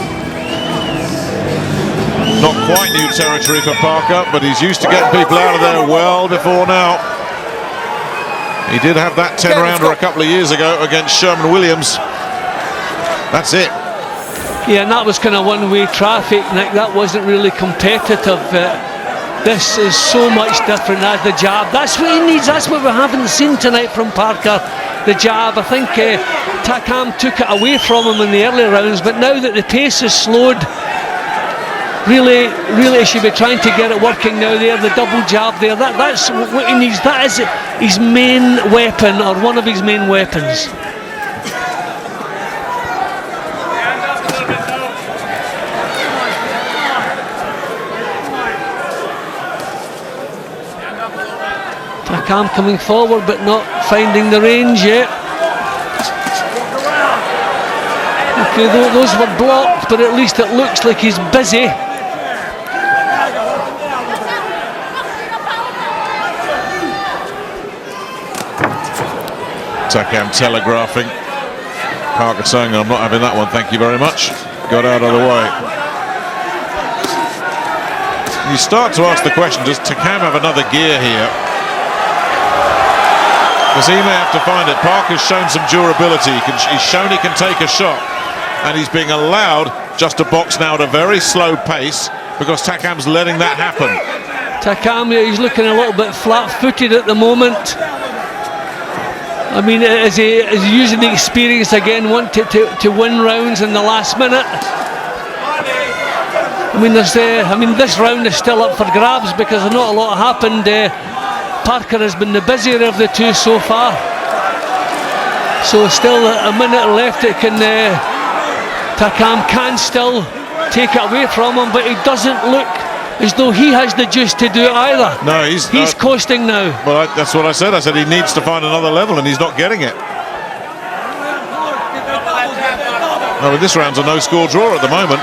Not quite new territory for Parker, but he's used to getting people out of there well before now. He did have that 10-rounder a couple of years ago against Sherman Williams. That's it. Yeah, and that was kind of one-way traffic, Nick. That wasn't really competitive. This is so much different as the jab. That's what he needs. That's what we haven't seen tonight from Parker. The jab. I think Takam took it away from him in the early rounds, but now that the pace is slowed, really he should be trying to get it working now there. The double jab there. That's what he needs. That is his main weapon, or one of his main weapons. Takam coming forward but not finding the range yet. Okay, those were blocked, but at least it looks like he's busy. Takam telegraphing. Parker saying, I'm not having that one, thank you very much. Got out of the way. You start to ask the question, does Takam have another gear here? Because he may have to find it. Parker's shown some durability. He's shown he can take a shot. And he's being allowed just to box now at a very slow pace because Takam's letting that happen. Takam, he's looking a little bit flat-footed at the moment. I mean, is he using the experience again, wanting to win rounds in the last minute? I mean, this round is still up for grabs because not a lot happened. Parker has been the busier of the two so far. So still a minute left. Takam can still take it away from him, but he doesn't look as though he has the juice to do it either. No, he's coasting now. Well, that's what I said. I said he needs to find another level, and he's not getting it. No, this round's a no-score draw at the moment.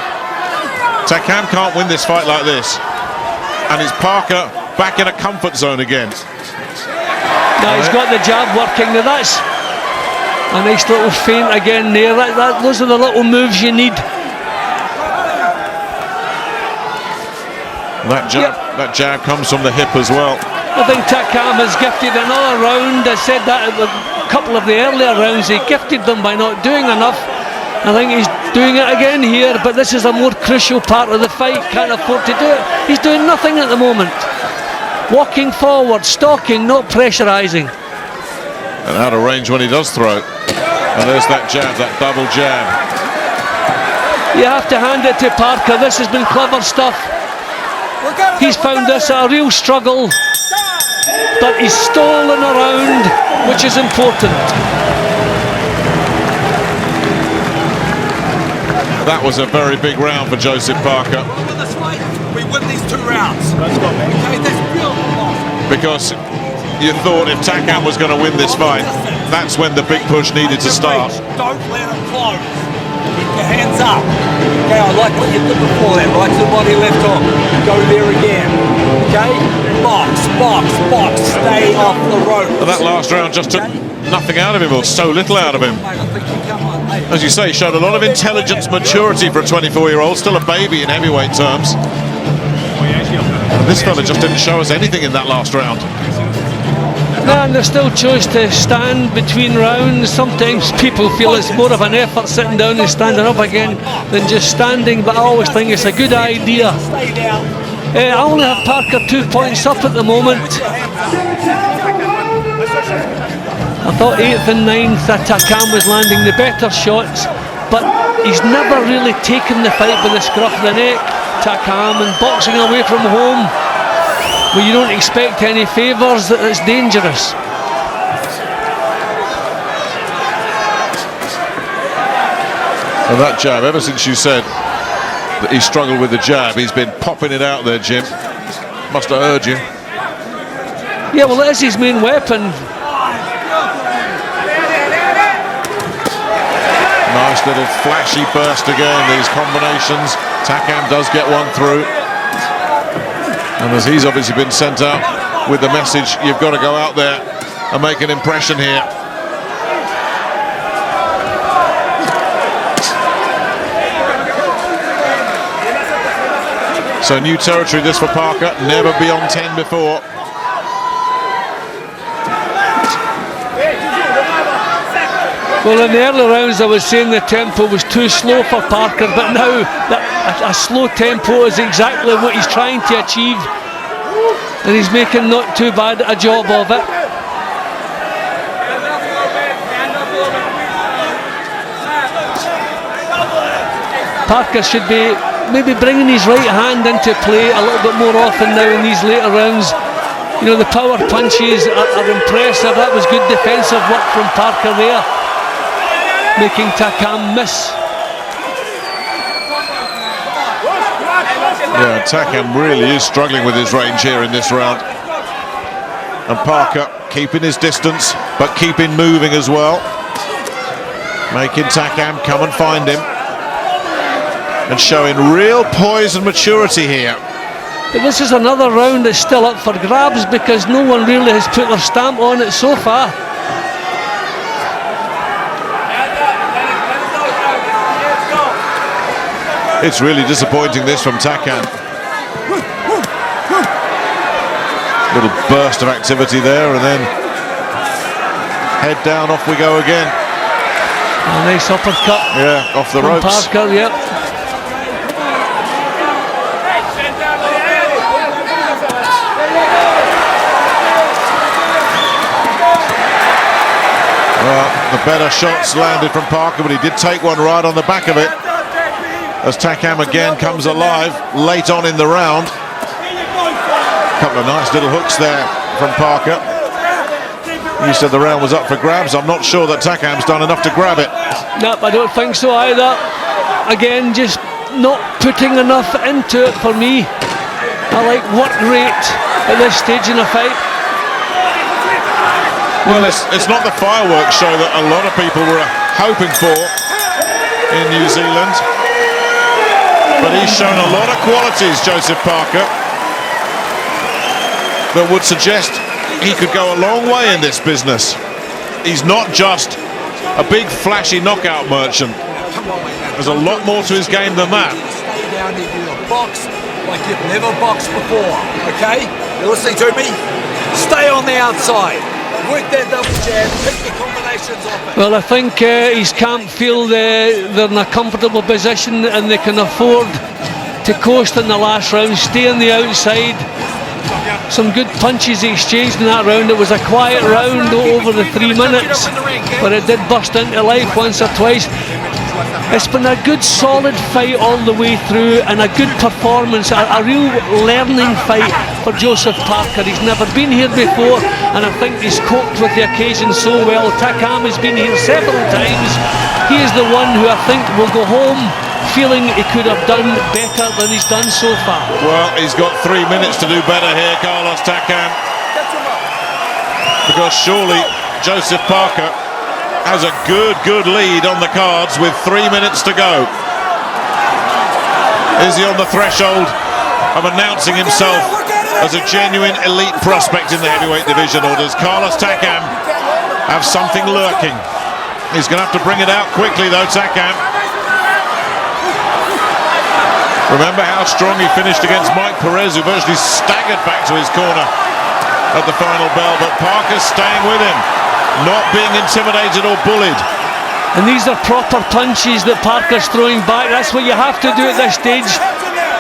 Takam can't win this fight like this, and it's Parker back in a comfort zone again. Now he's got the jab working. Now that's a nice little feint again there. Those are the little moves you need. That jab comes from the hip as well. I think Takam has gifted another round. I said that at a couple of the earlier rounds. He gifted them by not doing enough. I think he's doing it again here, but this is a more crucial part of the fight. Can't afford to do it. He's doing nothing at the moment. Walking forward, stalking, not pressurising. And out of range when he does throw. And there's that jab, that double jab. You have to hand it to Parker. This has been clever stuff. He's found this a real struggle, but he's stolen a round, which is important. That was a very big round for Joseph Parker. We win these 2 rounds. Okay, that's beautiful. Because you thought if Takam was going to win this fight, that's when the big push needed to start. Don't let him close. Keep your hands up. Okay, I like what you did before that. Right to the body, left hook. Go there again. Okay? Box, box, box. Stay off the rope. And that last round just took nothing out of him, or so little out of him. As you say, showed a lot of intelligence, maturity for a 24-year-old, still a baby in heavyweight terms. And this fella just didn't show us anything in that last round. No, and they still chose to stand between rounds. Sometimes people feel it's more of an effort sitting down and standing up again than just standing, but I always think it's a good idea. I only have Parker 2 points up at the moment. I thought 8th and 9th that Takam was landing the better shots, but he's never really taken the fight by the scruff of the neck, Takam, and boxing away from home where you don't expect any favours, it's dangerous. And that jab, ever since you said that he struggled with the jab, he's been popping it out there, Jim. Must have heard you. Yeah, well, it is his main weapon. Nice little flashy burst again, these combinations. Takam does get one through. And as he's obviously been sent out with the message, you've got to go out there and make an impression here. So new territory this for Parker, never beyond 10 before. Well, in the early rounds I was saying the tempo was too slow for Parker, but now a slow tempo is exactly what he's trying to achieve, and he's making not too bad a job of it. Parker should be maybe bringing his right hand into play a little bit more often now in these later rounds. You know, the power punches are impressive. That was good defensive work from Parker there, making Takam miss. Yeah, Takam really is struggling with his range here in this round. And Parker keeping his distance, but keeping moving as well. Making Takam come and find him. And showing real poise and maturity here. But this is another round that's still up for grabs because no one really has put their stamp on it so far. It's really disappointing, this from Takam. Little burst of activity there, and then head down, off we go again. A nice uppercut. Yeah, off the from ropes. Parker, yep. Well, the better shots landed from Parker, but he did take one right on the back of it. As Takam again comes alive late on in the round. A couple of nice little hooks there from Parker. You said the round was up for grabs. I'm not sure that Takam's done enough to grab it. Nope, I don't think so either. Again, just not putting enough into it for me. I like work rate at this stage in a fight. Well, it's not the fireworks show that a lot of people were hoping for in New Zealand. But he's shown a lot of qualities, Joseph Parker, that would suggest he could go a long way in this business. He's not just a big flashy knockout merchant. There's a lot more to his game than that. Stay down here, do a box like you've never boxed before, okay? You're listening to me? Stay on the outside. Work that double jab, pick the combinations off it. Well, I think his camp feel they're in a comfortable position and they can afford to coast in the last round, stay on the outside. Some good punches exchanged in that round. It was a quiet round over the 3 minutes, but it did burst into life once or twice. It's been a good solid fight all the way through and a good performance, a real learning fight for Joseph Parker. He's never been here before and I think he's coped with the occasion so well. Takam has been here several times. He is the one who I think will go home feeling he could have done better than he's done so far. Well, he's got 3 minutes to do better here, Carlos Takam. Because surely Joseph Parker has a good lead on the cards with 3 minutes to go. Is he on the threshold of announcing himself as a genuine elite prospect in the heavyweight division, or does Carlos Takam have something lurking? He's going to have to bring it out quickly though, Takam. Remember how strong he finished against Mike Perez, who virtually staggered back to his corner at the final bell, but Parker's staying with him, not being intimidated or bullied. And these are proper punches that Parker's throwing back. That's what you have to do at this stage.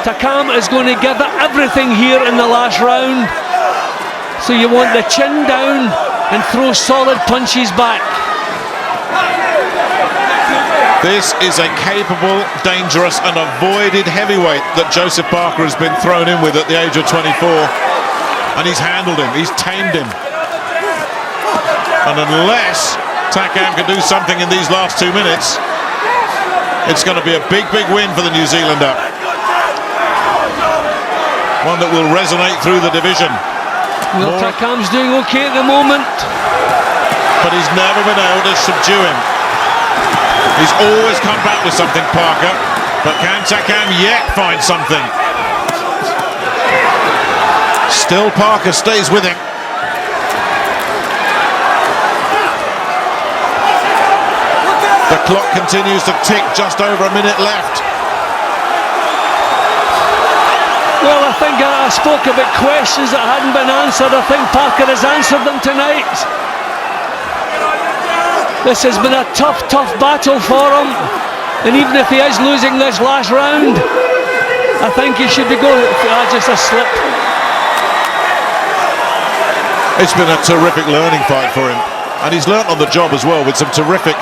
Takam is going to give it everything here in the last round. So you want the chin down and throw solid punches back. This is a capable, dangerous and avoided heavyweight that Joseph Parker has been thrown in with at the age of 24. And he's handled him, he's tamed him. And unless Takam can do something in these last 2 minutes, it's going to be a big, big win for the New Zealander. One that will resonate through the division. Well, Takam's doing okay at the moment, but he's never been able to subdue him. He's always come back with something, Parker, but can Takam yet find something? Still Parker stays with him. The clock continues to tick, just over a minute left. well, I think I spoke about questions that hadn't been answered. I think Parker has answered them tonight. This has been a tough, tough battle for him, and even if he is losing this last round, I think he should be going. Just a slip. It's been a terrific learning fight for him, and he's learnt on the job as well, with some terrific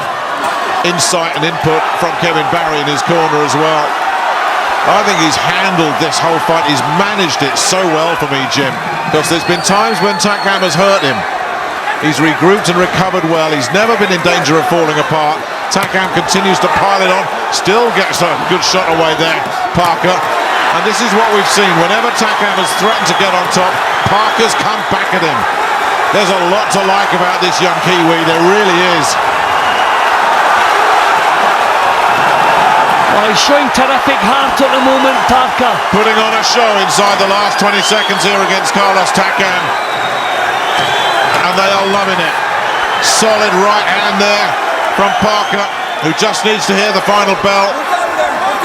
insight and input from Kevin Barry in his corner as well. I think he's handled this whole fight. He's managed it so well for me, Jim, because there's been times when Takam has hurt him. He's regrouped and recovered well. He's never been in danger of falling apart. Takam continues to pile it on, still gets a good shot away there, Parker. And this is what we've seen. Whenever Takam has threatened to get on top, Parker's come back at him. There's a lot to like about this young Kiwi, there really is. Well, he's showing terrific heart at the moment, Parker. Putting on a show inside the last 20 seconds here against Carlos Takam. And they are loving it. Solid right hand there from Parker, who just needs to hear the final bell,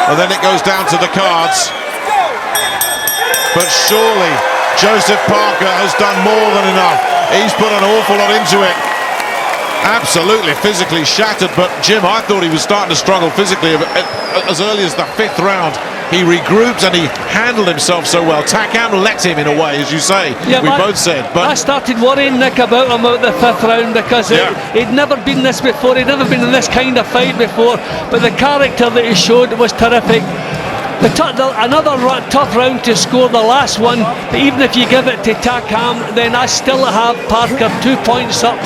and then it goes down to the cards. But surely Joseph Parker has done more than enough. He's put an awful lot into it. Absolutely physically shattered, but Jim, I thought he was starting to struggle physically as early as the 5th round. He regrouped and he handled himself so well. Takam let him in a way, as you say. Yeah, we both said. But I started worrying, Nick, about him out the 5th round, because he'd never been this before. He'd never been in this kind of fight before. But the character that he showed was terrific. Another tough round to score, the last one. But even if you give it to Takam, then I still have Parker 2 points up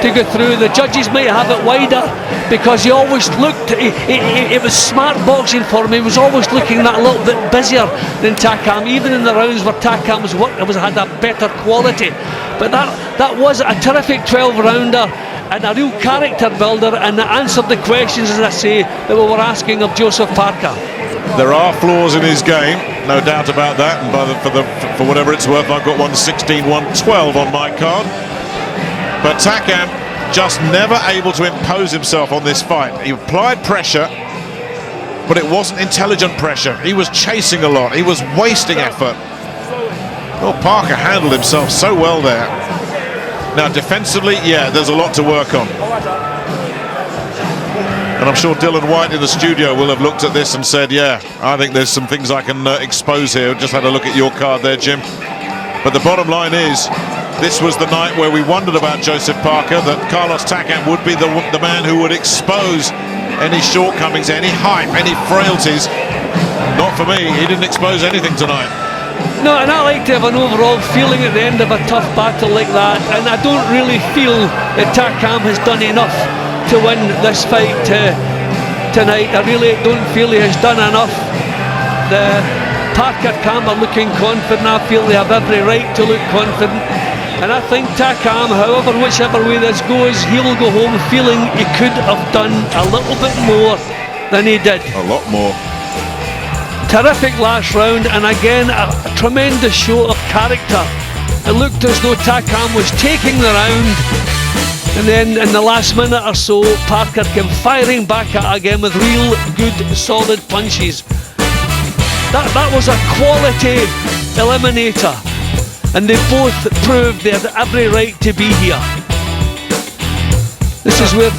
to go through. The judges might have it wider, because he always looked, it was smart boxing for him. He was always looking that a little bit busier than Takam, even in the rounds where Takam had a better quality. But that was a terrific 12-rounder and a real character builder, and it answered the questions, as I say, that we were asking of Joseph Parker. there are flaws in his game, no doubt about that, and for whatever it's worth, I've got 116, 112 on my card. But Takam just never able to impose himself on this fight. He applied pressure, but it wasn't intelligent pressure. He was chasing a lot, he was wasting effort. Well, Parker handled himself so well there. Now defensively, yeah, there's a lot to work on. And I'm sure Dylan White in the studio will have looked at this and said, yeah, I think there's some things I can expose here. Just had a look at your card there, Jim. But the bottom line is, this was the night where we wondered about Joseph Parker, that Carlos Takam would be the man who would expose any shortcomings, any hype, any frailties. Not for me, he didn't expose anything tonight. No, and I like to have an overall feeling at the end of a tough battle like that, and I don't really feel that Takam has done enough to win this fight tonight. I really don't feel he has done enough. The Parker camp are looking confident. I feel they have every right to look confident, and I think Takam, however, whichever way this goes, he'll go home feeling he could have done a little bit more than he did. A lot more. Terrific last round, and again a tremendous show of character. It looked as though Takam was taking the round, and then in the last minute or so Parker came firing back at again with real good solid punches. That was a quality eliminator, and they both proved they had every right to be here. This is where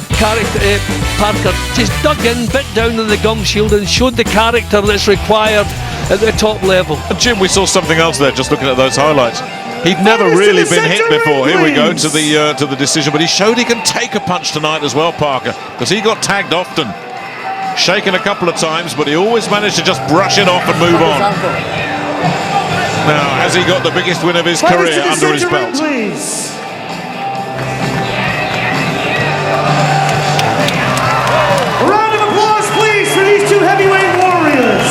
Parker just dug in, bit down in the gum shield, and showed the character that's required at the top level. And Jim, we saw something else there, just looking at those highlights. He'd never really been hit before. Here we go to the decision, but he showed he can take a punch tonight as well, Parker, because he got tagged often. shaken a couple of times, but he always managed to just brush it off and move on. Now, has he got the biggest win of his career under his belt? Please. A round of applause, please, for these two heavyweight warriors.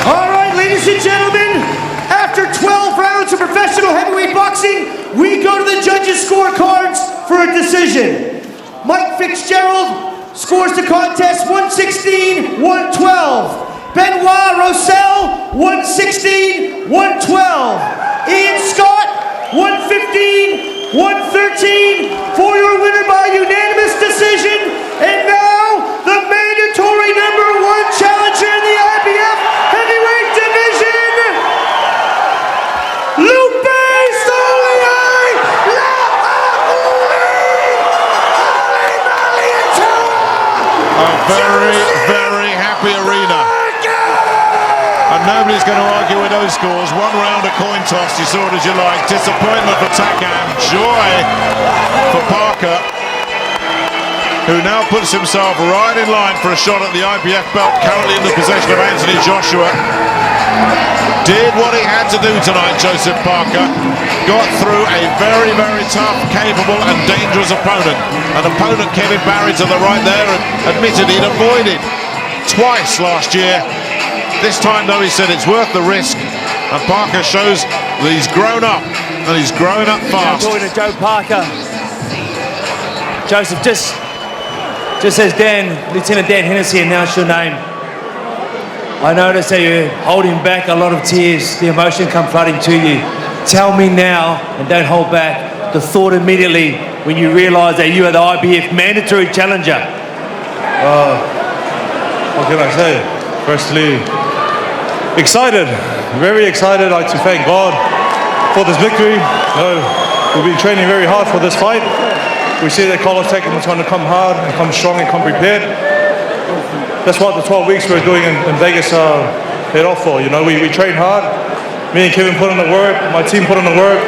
All right, ladies and gentlemen, after 12 rounds of professional heavyweight boxing, we go to the judges' scorecards for a decision. Mike Fitzgerald scores the contest 116-112. Benoit Roussel 116-112. Ian Scott 115-113 for your winner by unanimous decision. And now the mandatory #1 challenger in the IBF heavyweight division, Lupe Stoliar A very, very happy arena. And nobody's going to argue with those scores. 1 round of coin toss, you saw it as you like. Disappointment for Takam, joy for Parker, who now puts himself right in line for a shot at the IBF belt, currently in the possession of Anthony Joshua. Did what he had to do tonight, Joseph Parker. Got through a very, very tough, capable and dangerous opponent. An opponent, Kevin Barry, to the right there, and admitted he'd avoided twice last year. This time, though, he said it's worth the risk. And Parker shows that he's grown up, and he's grown up fast. I'm talking to Joe Parker. Joseph, just as Lieutenant Dan Hennessy announced your name, I noticed that you're holding back a lot of tears. The emotion come flooding to you. Tell me now, and don't hold back, the thought immediately when you realised that you are the IBF mandatory challenger. What can I say? Firstly, excited, very excited. I'd like to thank God for this victory. We've been training very hard for this fight. We see that Carlos Takam is going to come hard and come strong and come prepared. That's what the 12 weeks we're doing in Vegas paid off for. You know, we trained hard. Me and Kevin put in the work. My team put in the work.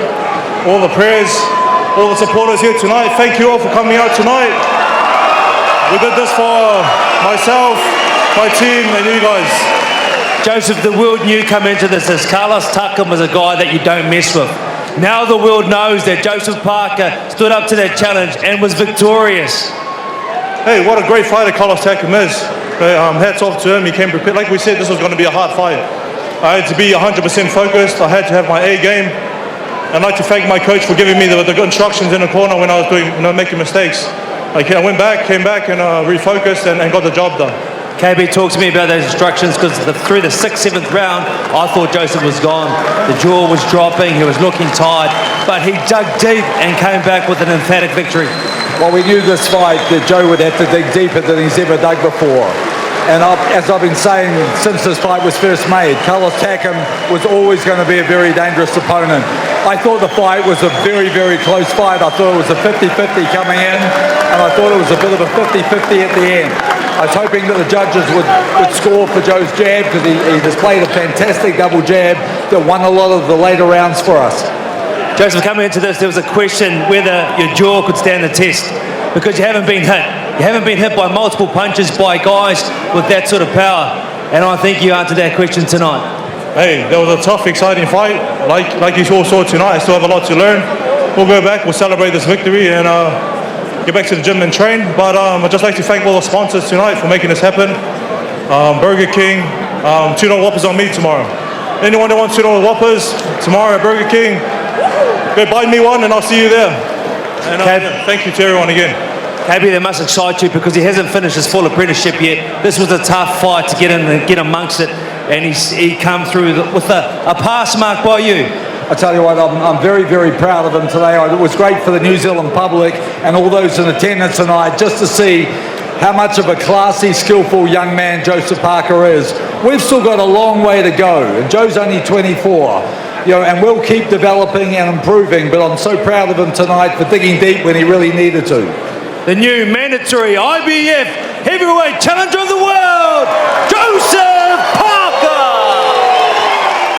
All the prayers, all the supporters here tonight. Thank you all for coming out tonight. We did this for myself, my team, and you guys. Joseph, the world knew coming into this as Carlos Takam was a guy that you don't mess with. Now the world knows that Joseph Parker stood up to that challenge and was victorious. Hey, what a great fighter Carlos Takam is. Hats off to him. He came prepared. Like we said, this was going to be a hard fight. I had to be 100% focused. I had to have my A game. I'd like to thank my coach for giving me the good instructions in the corner when I was making mistakes. I came back and refocused and got the job done. KB, talk to me about those instructions, because through the 6th, 7th round, I thought Joseph was gone. The jaw was dropping, he was looking tired, but he dug deep and came back with an emphatic victory. Well, we knew this fight that Joe would have to dig deeper than he's ever dug before. And as I've been saying since this fight was first made, Carlos Takam was always going to be a very dangerous opponent. I thought the fight was a very, very close fight. I thought it was a 50-50 coming in, and I thought it was a bit of a 50-50 at the end. I was hoping that the judges would score for Joe's jab, because he displayed a fantastic double jab that won a lot of the later rounds for us. Joseph, coming into this, there was a question whether your jaw could stand the test, because you haven't been hit. You haven't been hit by multiple punches by guys with that sort of power, and I think you answered that question tonight. Hey, that was a tough, exciting fight. Like you all saw tonight, I still have a lot to learn. We'll go back, we'll celebrate this victory, and get back to the gym and train. But I'd just like to thank all the sponsors tonight for making this happen. Burger King, $2 Whoppers on me tomorrow. Anyone that wants $2 Whoppers tomorrow at Burger King, go buy me one and I'll see you there. And thank you to everyone again. KB, that must excite you, because he hasn't finished his full apprenticeship yet. This was a tough fight to get in and get amongst it, and he come through with a pass mark by you. I tell you what, I'm very, very proud of him today. It was great for the New Zealand public and all those in attendance tonight just to see how much of a classy, skillful young man Joseph Parker is. We've still got a long way to go, and Joe's only 24. And we'll keep developing and improving, but I'm so proud of him tonight for digging deep when he really needed to. The new mandatory IBF heavyweight challenger of the world, Joseph